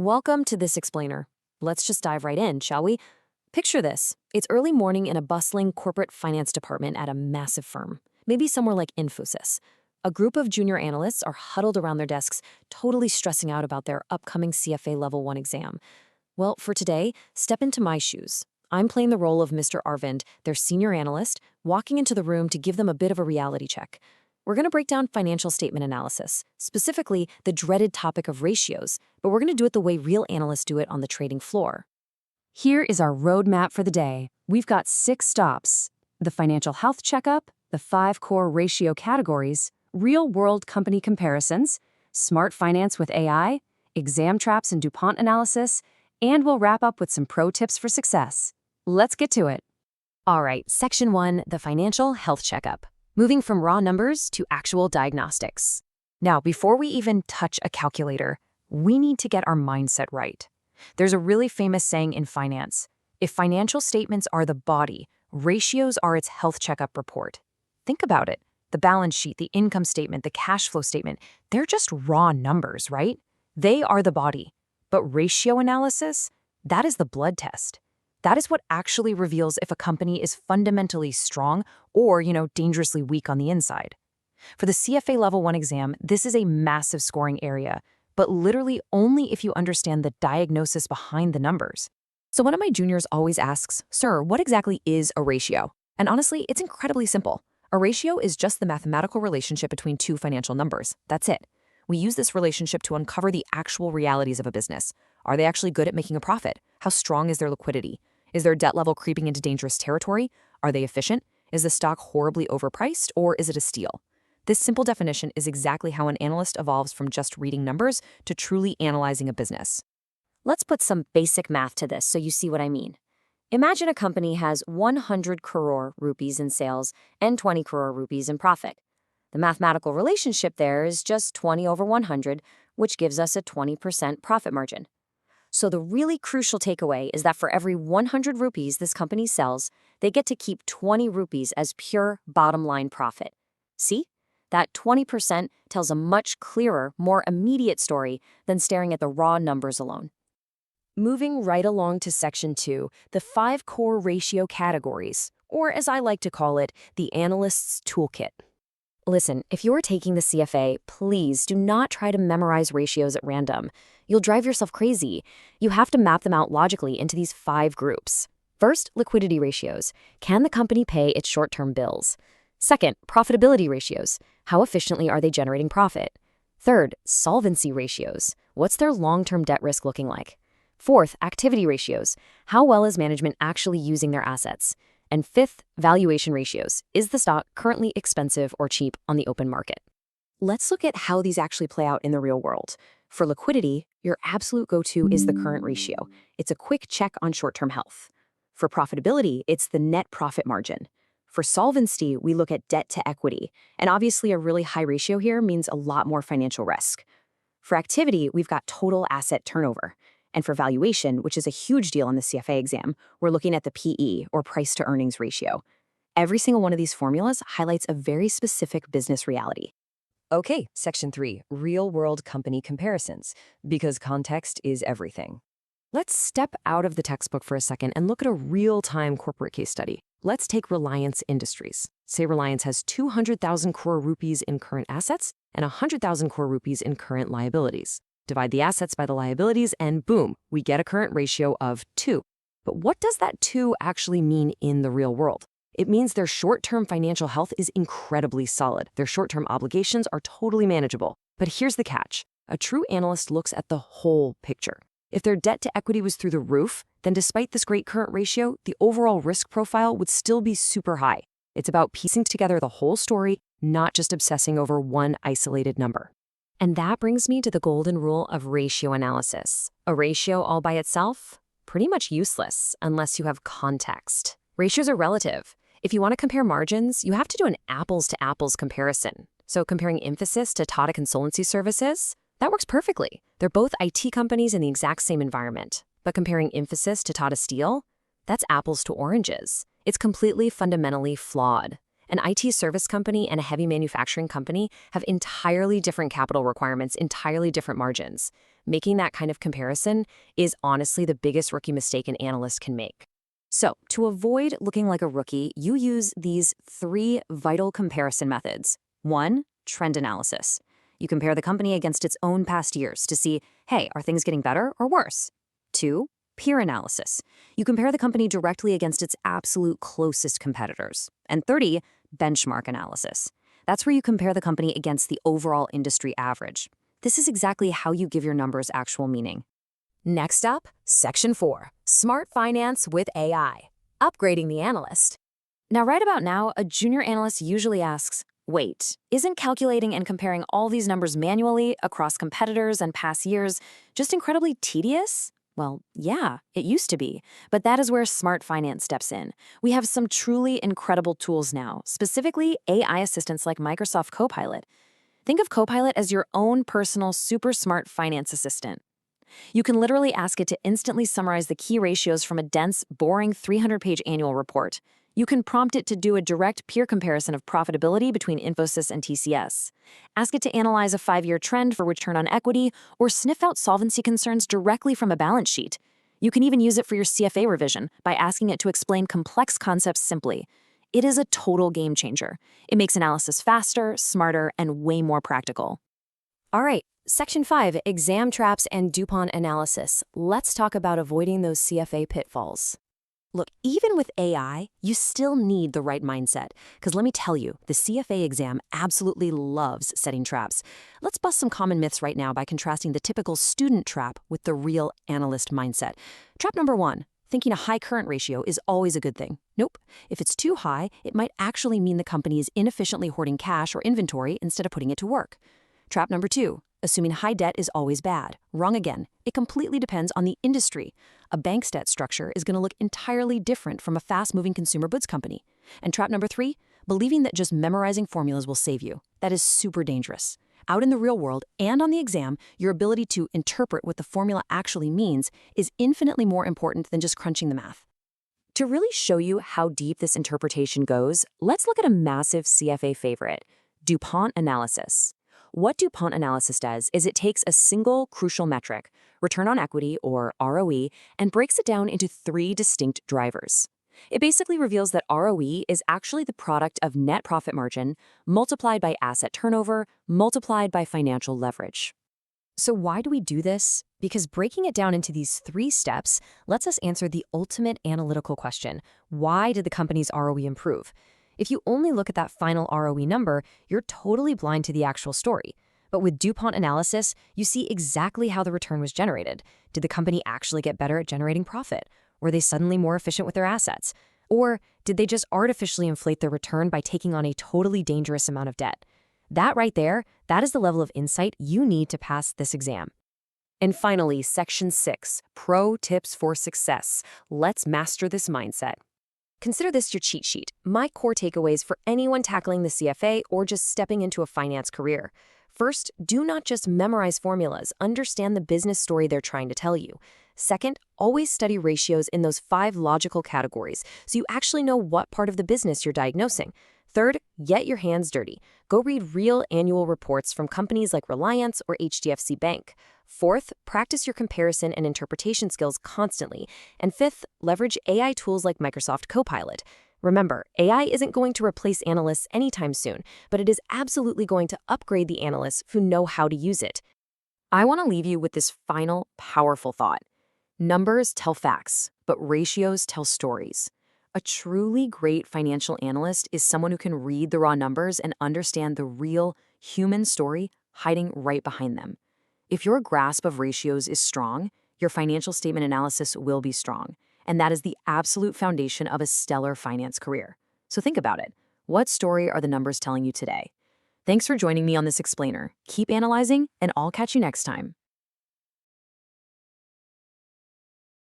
Welcome to this explainer. Let's just dive right in, shall we? Picture this. It's early morning in a bustling corporate finance department at a massive firm, maybe somewhere like Infosys. A group of junior analysts are huddled around their desks, totally stressing out about their upcoming CFA Level 1 exam. Well, for today, step into my shoes. I'm playing the role of Mr. Arvind, their senior analyst, walking into the room to give them a bit of a reality check. We're going to break down financial statement analysis, specifically the dreaded topic of ratios, but we're going to do it the way real analysts do it on the trading floor. Here is our roadmap for the day. We've got 6 stops: the financial health checkup, the 5 core ratio categories, real-world company comparisons, smart finance with AI, exam traps and DuPont analysis, and we'll wrap up with some pro tips for success. Let's get to it. All right, Section 1, the financial health checkup. Moving from raw numbers to actual diagnostics. Now, before we even touch a calculator, we need to get our mindset right. There's a really famous saying in finance: if financial statements are the body, ratios are its health checkup report. Think about it. The balance sheet, the income statement, the cash flow statement, they're just raw numbers, right? They are the body. But ratio analysis, that is the blood test. That is what actually reveals if a company is fundamentally strong or, dangerously weak on the inside. For the CFA Level 1 exam, this is a massive scoring area, but literally only if you understand the diagnosis behind the numbers. So one of my juniors always asks, "Sir, what exactly is a ratio?" And honestly, it's incredibly simple. A ratio is just the mathematical relationship between 2 financial numbers. That's it. We use this relationship to uncover the actual realities of a business. Are they actually good at making a profit? How strong is their liquidity? Is their debt level creeping into dangerous territory? Are they efficient? Is the stock horribly overpriced, or is it a steal? This simple definition is exactly how an analyst evolves from just reading numbers to truly analyzing a business. Let's put some basic math to this so you see what I mean. Imagine a company has 100 crore rupees in sales and 20 crore rupees in profit. The mathematical relationship there is just 20 over 100, which gives us a 20% profit margin. So the really crucial takeaway is that for every 100 rupees this company sells, they get to keep 20 rupees as pure bottom line profit. See? That 20% tells a much clearer, more immediate story than staring at the raw numbers alone. Moving right along to Section 2, the 5 core ratio categories, or as I like to call it, the analyst's toolkit. Listen, if you're taking the CFA, please do not try to memorize ratios at random. You'll drive yourself crazy. You have to map them out logically into these 5 groups. First, liquidity ratios. Can the company pay its short-term bills? Second, profitability ratios. How efficiently are they generating profit? Third, solvency ratios. What's their long-term debt risk looking like? Fourth, activity ratios. How well is management actually using their assets? And fifth, valuation ratios. Is the stock currently expensive or cheap on the open market? Let's look at how these actually play out in the real world. For liquidity, your absolute go-to is the current ratio. It's a quick check on short-term health. For profitability, it's the net profit margin. For solvency, we look at debt to equity. And obviously, a really high ratio here means a lot more financial risk. For activity, we've got total asset turnover. And for valuation, which is a huge deal on the CFA exam, we're looking at the PE, or price to earnings ratio. Every single one of these formulas highlights a very specific business reality. Okay, Section 3, real-world company comparisons, because context is everything. Let's step out of the textbook for a second and look at a real-time corporate case study. Let's take Reliance Industries. Say Reliance has 200,000 crore rupees in current assets and 100,000 crore rupees in current liabilities. Divide the assets by the liabilities, and boom, we get a current ratio of 2. But what does that 2 actually mean in the real world? It means their short-term financial health is incredibly solid. Their short-term obligations are totally manageable. But here's the catch. A true analyst looks at the whole picture. If their debt to equity was through the roof, then despite this great current ratio, the overall risk profile would still be super high. It's about piecing together the whole story, not just obsessing over one isolated number. And that brings me to the golden rule of ratio analysis. A ratio all by itself? Pretty much useless unless you have context. Ratios are relative. If you want to compare margins, you have to do an apples-to-apples comparison. So comparing Infosys to Tata Consultancy Services, that works perfectly. They're both IT companies in the exact same environment. But comparing Infosys to Tata Steel, that's apples to oranges. It's completely fundamentally flawed. An IT service company and a heavy manufacturing company have entirely different capital requirements, entirely different margins. Making that kind of comparison is honestly the biggest rookie mistake an analyst can make. So, to avoid looking like a rookie, you use these 3 vital comparison methods. 1, trend analysis. You compare the company against its own past years to see, hey, are things getting better or worse? 2, peer analysis. You compare the company directly against its absolute closest competitors. And 3, benchmark analysis. That's where you compare the company against the overall industry average. This is exactly how you give your numbers actual meaning. Next up, Section 4, Smart Finance with AI, upgrading the analyst. Now, right about now, a junior analyst usually asks, wait, isn't calculating and comparing all these numbers manually across competitors and past years just incredibly tedious? Well, yeah, it used to be, but that is where Smart Finance steps in. We have some truly incredible tools now, specifically AI assistants like Microsoft Copilot. Think of Copilot as your own personal super smart finance assistant. You can literally ask it to instantly summarize the key ratios from a dense, boring 300-page annual report. You can prompt it to do a direct peer comparison of profitability between Infosys and TCS. Ask it to analyze a 5-year trend for return on equity or sniff out solvency concerns directly from a balance sheet. You can even use it for your CFA revision by asking it to explain complex concepts simply. It is a total game changer. It makes analysis faster, smarter, and way more practical. All right, Section 5, exam traps and DuPont analysis. Let's talk about avoiding those CFA pitfalls. Look, even with AI, you still need the right mindset. Because let me tell you, the CFA exam absolutely loves setting traps. Let's bust some common myths right now by contrasting the typical student trap with the real analyst mindset. Trap number 1, thinking a high current ratio is always a good thing. Nope. If it's too high, it might actually mean the company is inefficiently hoarding cash or inventory instead of putting it to work. Trap number 2, assuming high debt is always bad. Wrong again. It completely depends on the industry. A bank's debt structure is going to look entirely different from a fast-moving consumer goods company. And trap number 3, believing that just memorizing formulas will save you. That is super dangerous. Out in the real world and on the exam, your ability to interpret what the formula actually means is infinitely more important than just crunching the math. To really show you how deep this interpretation goes, let's look at a massive CFA favorite, DuPont analysis. What DuPont analysis does is it takes a single crucial metric, return on equity or ROE, and breaks it down into 3 distinct drivers. It basically reveals that ROE is actually the product of net profit margin multiplied by asset turnover multiplied by financial leverage. So why do we do this? Because breaking it down into these 3 steps lets us answer the ultimate analytical question: why did the company's ROE improve? If you only look at that final ROE number, you're totally blind to the actual story. But with DuPont analysis, you see exactly how the return was generated. Did the company actually get better at generating profit? Were they suddenly more efficient with their assets? Or did they just artificially inflate their return by taking on a totally dangerous amount of debt? That right there, that is the level of insight you need to pass this exam. And finally, Section 6, Pro Tips for Success. Let's master this mindset. Consider this your cheat sheet, my core takeaways for anyone tackling the CFA or just stepping into a finance career. First, do not just memorize formulas, understand the business story they're trying to tell you. Second, always study ratios in those 5 logical categories so you actually know what part of the business you're diagnosing. Third, get your hands dirty. Go read real annual reports from companies like Reliance or HDFC Bank. Fourth, practice your comparison and interpretation skills constantly. And fifth, leverage AI tools like Microsoft Copilot. Remember, AI isn't going to replace analysts anytime soon, but it is absolutely going to upgrade the analysts who know how to use it. I want to leave you with this final, powerful thought. Numbers tell facts, but ratios tell stories. A truly great financial analyst is someone who can read the raw numbers and understand the real human story hiding right behind them. If your grasp of ratios is strong, your financial statement analysis will be strong. And that is the absolute foundation of a stellar finance career. So think about it. What story are the numbers telling you today? Thanks for joining me on this explainer. Keep analyzing, and I'll catch you next time.